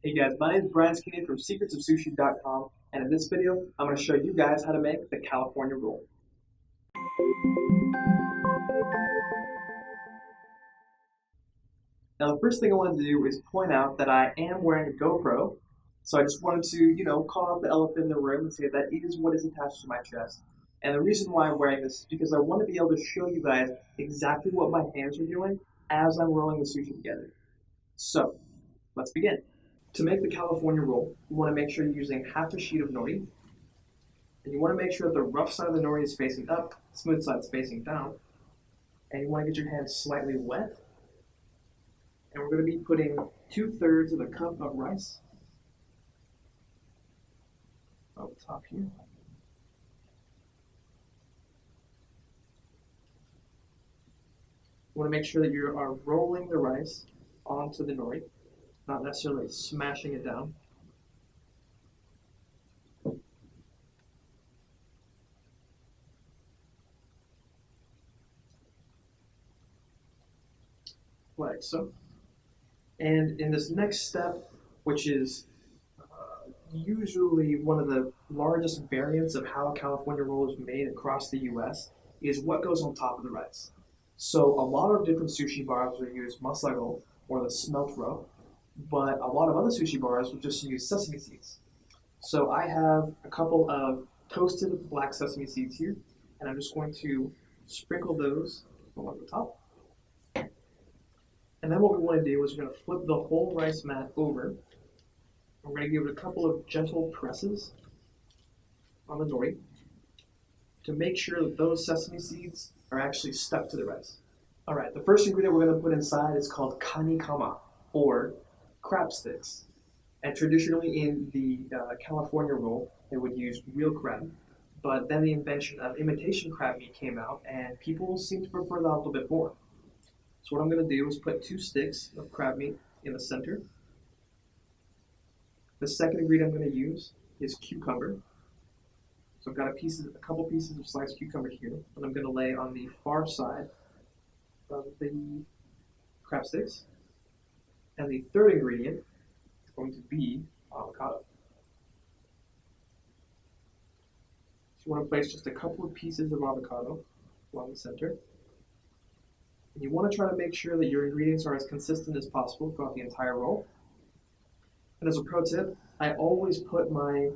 Hey guys, my name is Brian Skinny from secretsofsushi.com, and in this video, I'm going to show you guys how to make the California roll. Now the first thing I want to do is point out that I am wearing a GoPro, so I just wanted to, call out the elephant in the room and say that is what is attached to my chest. And the reason why I'm wearing this is because I want to be able to show you guys exactly what my hands are doing as I'm rolling the sushi together. So, let's begin. To make the California roll, you want to make sure you're using half a sheet of nori, and you want to make sure that the rough side of the nori is facing up, smooth side is facing down, and you want to get your hands slightly wet. And we're going to be putting 2/3 of a cup of rice on the top here. You want to make sure that you are rolling the rice onto the nori, not necessarily smashing it down. Like so. And in this next step, which is usually one of the largest variants of how a California roll is made across the US, is what goes on top of the rice. So a lot of different sushi bars will use masago, or the smelt roe, but a lot of other sushi bars will just use sesame seeds. So I have a couple of toasted black sesame seeds here, and I'm just going to sprinkle those along the top. And then what we want to do is we're going to flip the whole rice mat over. We're going to give it a couple of gentle presses on the nori to make sure that those sesame seeds are actually stuck to the rice. All right, the first ingredient we're going to put inside is called kanikama, or crab sticks. And traditionally in the California roll, they would use real crab. But then the invention of imitation crab meat came out, and people seem to prefer that a little bit more. So what I'm going to do is put 2 sticks of crab meat in the center. The second ingredient I'm going to use is cucumber. So I've got a couple pieces of sliced cucumber here, and I'm going to lay on the far side of the crab sticks. And the third ingredient is going to be avocado. So you want to place just a couple of pieces of avocado along the center. And you want to try to make sure that your ingredients are as consistent as possible throughout the entire roll. And as a pro tip, I always put my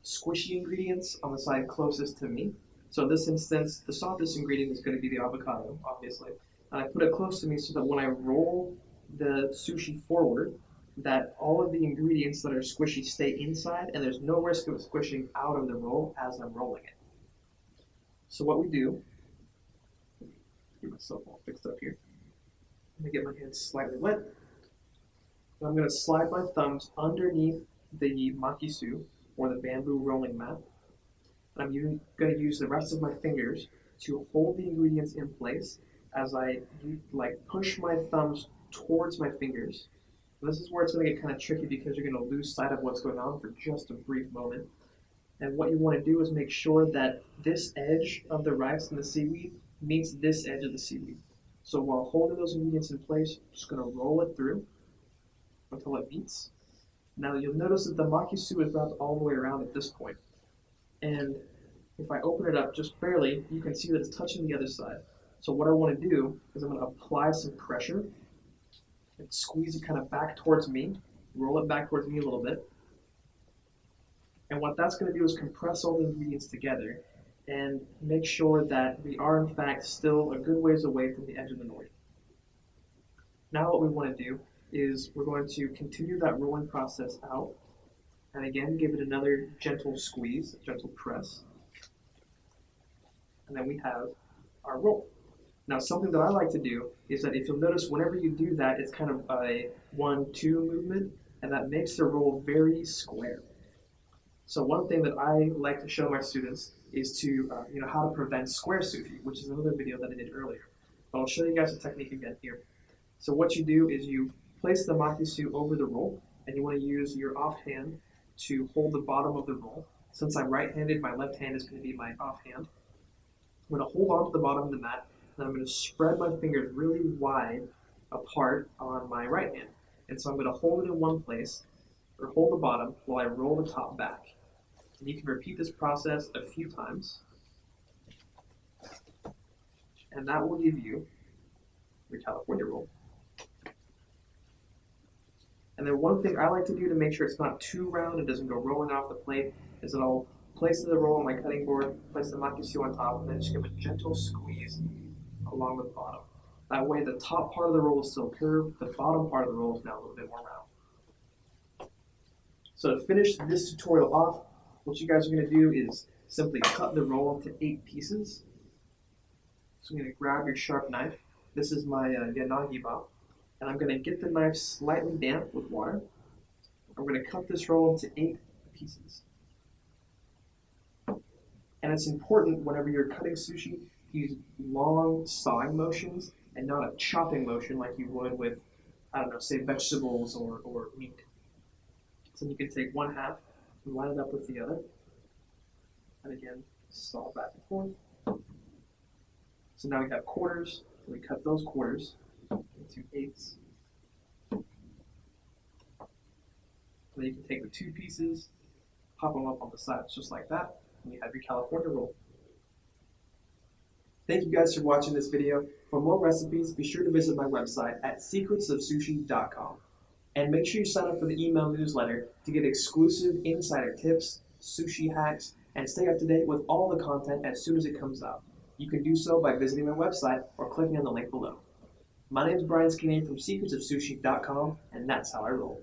squishy ingredients on the side closest to me. So in this instance, the softest ingredient is going to be the avocado, obviously. And I put it close to me so that when I roll the sushi forward, that all of the ingredients that are squishy stay inside, and there's no risk of squishing out of the roll as I'm rolling it. So what we do, get myself all fixed up here. I'm going to get my hands slightly wet. And I'm going to slide my thumbs underneath the makisu, or the bamboo rolling mat. And I'm going to use the rest of my fingers to hold the ingredients in place as I push my thumbs towards my fingers. And this is where it's going to get kind of tricky because you're going to lose sight of what's going on for just a brief moment. And what you want to do is make sure that this edge of the rice and the seaweed meets this edge of the seaweed. So while holding those ingredients in place, I'm just going to roll it through until it meets. Now you'll notice that the makisu is wrapped all the way around at this point. And if I open it up just barely, you can see that it's touching the other side. So what I want to do is I'm going to apply some pressure and squeeze it kind of back towards me, roll it back towards me a little bit. And what that's going to do is compress all the ingredients together and make sure that we are in fact still a good ways away from the edge of the nori. Now what we want to do is we're going to continue that rolling process out, and again give it another gentle squeeze, gentle press, and then we have our roll. Now something that I like to do is that if you'll notice whenever you do that, it's kind of a 1-2 movement, and that makes the roll very square. So one thing that I like to show my students is to how to prevent square sushi, which is another video that I did earlier. But I'll show you guys the technique again here. So what you do is you place the makisu over the roll, and you want to use your offhand to hold the bottom of the roll. Since I'm right-handed, my left hand is going to be my offhand. I'm going to hold on to the bottom of the mat, and I'm going to spread my fingers really wide apart on my right hand. And so I'm going to hold it in one place, or hold the bottom, while I roll the top back. And you can repeat this process a few times, and that will give you your California roll. And then one thing I like to do to make sure it's not too round, it doesn't go rolling off the plate, is that I'll place the roll on my cutting board, place the makisio on top, and then just give a gentle squeeze along the bottom. That way the top part of the roll is still curved, the bottom part of the roll is now a little bit more round. So to finish this tutorial off, what you guys are going to do is simply cut the roll into 8 pieces. So you're going to grab your sharp knife. This is my yanagiba. And I'm going to get the knife slightly damp with water. I'm going to cut this roll into 8 pieces. And it's important whenever you're cutting sushi to use long sawing motions and not a chopping motion like you would with, I don't know, say vegetables or meat. So you can take one half and line it up with the other. And again, saw back and forth. So now we have quarters. We cut those quarters into 8s. Then you can take the 2 pieces, pop them up on the sides just like that, and you have your California roll. Thank you guys for watching this video. For more recipes, be sure to visit my website at secretsofsushi.com. And make sure you sign up for the email newsletter to get exclusive insider tips, sushi hacks, and stay up to date with all the content as soon as it comes out. You can do so by visiting my website or clicking on the link below. My name is Brian Skinner from secretsofsushi.com, and that's how I roll.